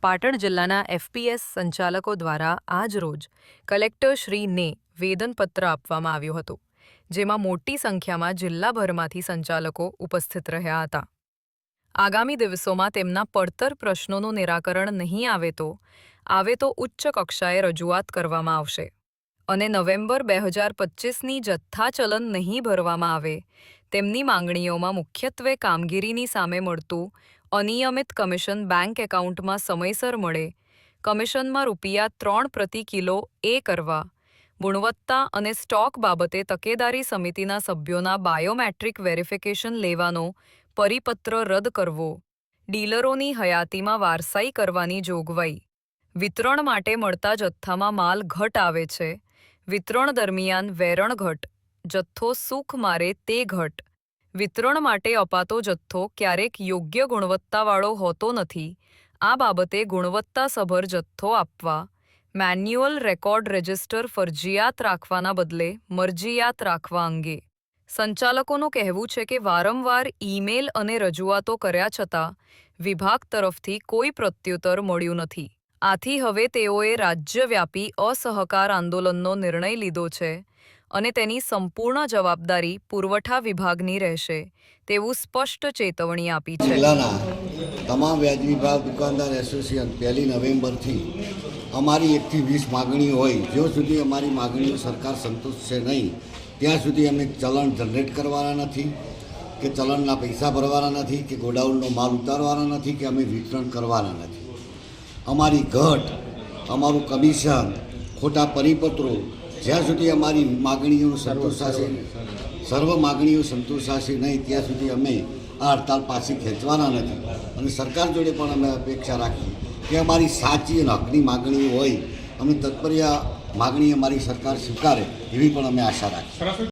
પાટણ જિલ્લાના એફપીએસ સંચાલકો દ્વારા આજરોજ કલેક્ટરશ્રીને વેદનપત્ર આપવામાં આવ્યું હતું, જેમાં મોટી સંખ્યામાં જિલ્લાભરમાંથી સંચાલકો ઉપસ્થિત રહ્યા હતા. આગામી દિવસોમાં તેમના પડતર પ્રશ્નોનું નિરાકરણ નહીં આવે તો ઉચ્ચ કક્ષાએ રજૂઆત કરવામાં આવશે અને નવેમ્બર 2025ની જથ્થા ચલન નહીં ભરવામાં આવે તેમની માંગણીઓમાં મુખ્યત્વે કામગીરીની સામે મળતું અનિયમિત કમિશન બેંક એકાઉન્ટમાં સમયસર મળે, કમિશનમાં ₹3 પ્રતિ કિલો કરવા, ગુણવત્તા અને સ્ટોક બાબતે તકેદારી સમિતિના સભ્યોના બાયોમેટ્રિક વેરિફિકેશન લેવાનો પરિપત્ર રદ કરવો, ડીલરોની હયાતીમાં વારસાઈ કરવાની જોગવાઈ, વિતરણ માટે મળતા જથ્થામાં માલ ઘટ આવે છે, વિતરણ દરમિયાન વેરણ ઘટ, જથ્થો સૂક મારે તે ઘટ, વિતરણ માટે અપાતો જથ્થો ક્યારેક યોગ્ય ગુણવત્તાવાળો હોતો નથી, આ બાબતે ગુણવત્તાસભર જથ્થો આપવા, મેન્યુઅલ રેકોર્ડ રજિસ્ટર ફરજિયાત રાખવાના બદલે મરજિયાત રાખવા અંગે સંચાલકોનું કહેવું છે કે વારંવાર ઈમેલ અને રજૂઆતો કર્યા છતાં વિભાગ તરફથી કોઈ પ્રત્યુત્તર મળ્યું નથી. આથી હવે તેઓએ રાજ્યવ્યાપી અસહકાર આંદોલનનો નિર્ણય લીધો છે અને તેની સંપૂર્ણ જવાબદારી પુરવઠા વિભાગની રહેશે તેવું સ્પષ્ટ ચેતવણી આપી છે. જિલ્લાના તમામ વ્યાજબી ભાવ દુકાનદાર એસોસિએશન 1 નવેમ્બરથી અમારી 1 થી 20 માગણીઓ હોય, જ્યાં સુધી અમારી માગણીઓ સરકાર સંતોષશે નહીં ત્યાં સુધી અમે ચલણ જનરેટ કરવાના નથી કે ચલણના પૈસા ભરવાના નથી કે ગોડાઉનનો માલ ઉતારવાના નથી કે અમે વિતરણ કરવાના નથી. અમારી ઘટ, અમારું કમિશન, ખોટા પરિપત્રો જ્યાં સુધી અમારી માગણીઓ સંતોષાશે, સર્વ માગણીઓ સંતોષાશે નહીં ત્યાં સુધી અમે આ હડતાળ પાછી ખેંચવાના નથી અને સરકાર જોડે પણ અમે અપેક્ષા રાખી કે અમારી સાચી અને હકની માગણીઓ હોય, અમે તત્પર્ય માગણી અમારી સરકાર સ્વીકારે એવી પણ અમે આશા રાખીએ.